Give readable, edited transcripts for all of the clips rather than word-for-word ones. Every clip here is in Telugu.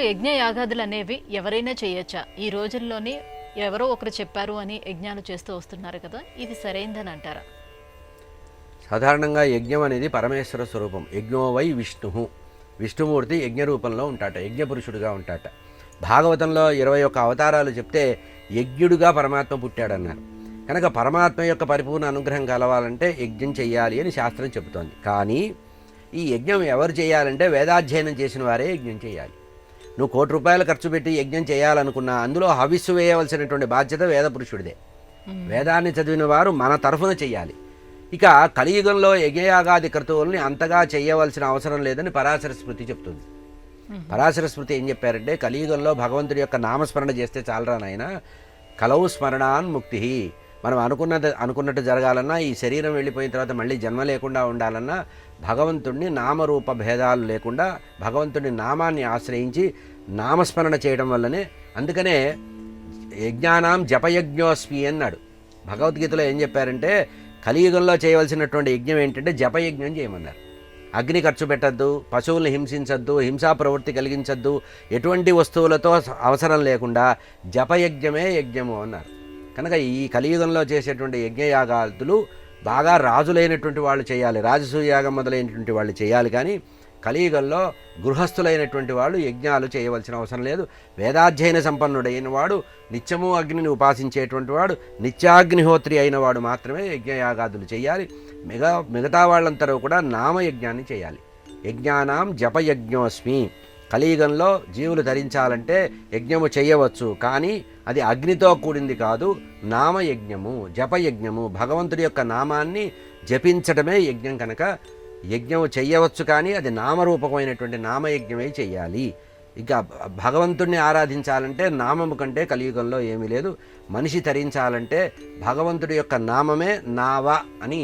యజ్ఞ యాగాదులు అనేవి ఎవరైనా చేయొచ్చా? ఈ రోజుల్లోని ఎవరో ఒకరు చెప్పారు అని యజ్ఞాలు చేస్తూ వస్తున్నారు కదా, ఇది సరైందని అంటారా? సాధారణంగా యజ్ఞం అనేది పరమేశ్వర స్వరూపం. యజ్ఞో వై విష్ణు, విష్ణుమూర్తి యజ్ఞ రూపంలో ఉంటాట, యజ్ఞపురుషుడుగా ఉంటాట. భాగవతంలో 21 అవతారాలు చెప్తే యజ్ఞుడుగా పరమాత్మ పుట్టాడన్నారు. కనుక పరమాత్మ యొక్క పరిపూర్ణ అనుగ్రహం కలవాలంటే యజ్ఞం చెయ్యాలి అని శాస్త్రం చెబుతోంది. కానీ ఈ యజ్ఞం ఎవరు చేయాలంటే వేదాధ్యయనం చేసిన వారే యజ్ఞం చేయాలి. నువ్వు ₹1 కోటి ఖర్చు పెట్టి యజ్ఞం చేయాలనుకున్నా అందులో హవిస్సు వేయవలసినటువంటి బాధ్యత వేదపురుషుడిదే. వేదాన్ని చదివిన వారు మన తరఫున చెయ్యాలి. ఇక కలియుగంలో యజ్ఞయాగాది క్రతువుల్ని అంతగా చేయవలసిన అవసరం లేదని పరాశర స్మృతి చెప్తుంది. పరాశర స్మృతి ఏం చెప్పారంటే, కలియుగంలో భగవంతుడి యొక్క నామస్మరణ చేస్తే చాలరా నాయన, కలవు స్మరణాన్ ముక్తి. మనం అనుకున్నట్టు జరగాలన్నా, ఈ శరీరం వెళ్ళిపోయిన తర్వాత మళ్ళీ జన్మ లేకుండా ఉండాలన్నా భగవంతుడిని నామరూప భేదాలు లేకుండా భగవంతుడి నామాన్ని ఆశ్రయించి నామస్మరణ చేయడం వల్లనే. అందుకనే యజ్ఞానాం జపయజ్ఞోస్మి అన్నాడు. భగవద్గీతలో ఏం చెప్పారంటే, కలియుగంలో చేయవలసినటువంటి యజ్ఞం ఏంటంటే జపయజ్ఞం చేయమన్నారు. అగ్ని ఖర్చు పెట్టద్దు, పశువుల్ని హింసించద్దు, హింసా ప్రవృత్తి కలిగించద్దు, ఎటువంటి వస్తువులతో అవసరం లేకుండా జపయజ్ఞమే యజ్ఞము అన్నారు. కనుక ఈ కలియుగంలో చేసేటువంటి యజ్ఞయాగాదులు బాగా రాజులైనటువంటి వాళ్ళు చేయాలి, రాజసూయాగం మొదలైనటువంటి వాళ్ళు చేయాలి. కానీ కలియుగంలో గృహస్థులైనటువంటి వాళ్ళు యజ్ఞాలు చేయవలసిన అవసరం లేదు. వేదాధ్యయన సంపన్నుడైన వాడు, నిత్యము అగ్నిని ఉపాసించేటువంటి వాడు, నిత్యాగ్నిహోత్రి అయిన వాడు మాత్రమే యజ్ఞయాగాదులు చేయాలి. మిగతా వాళ్ళందరూ కూడా నామయజ్ఞాన్ని చేయాలి. యజ్ఞానాం జపయజ్ఞోస్మి. కలియుగంలో జీవులు ధరించాలంటే యజ్ఞము చేయవచ్చు, కానీ అది అగ్నితో కూడింది కాదు, నామయజ్ఞము, జపయజ్ఞము. భగవంతుడి యొక్క నామాన్ని జపించడమే యజ్ఞం. కనుక యజ్ఞము చెయ్యవచ్చు, కానీ అది నామరూపమైనటువంటి నామయజ్ఞమే చెయ్యాలి. ఇక భగవంతుడిని ఆరాధించాలంటే నామము కంటే కలియుగంలో ఏమీ లేదు. మనిషి తరించాలంటే భగవంతుడి యొక్క నామమే నావ అని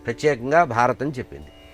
ప్రత్యేకంగా భారతం చెప్పింది.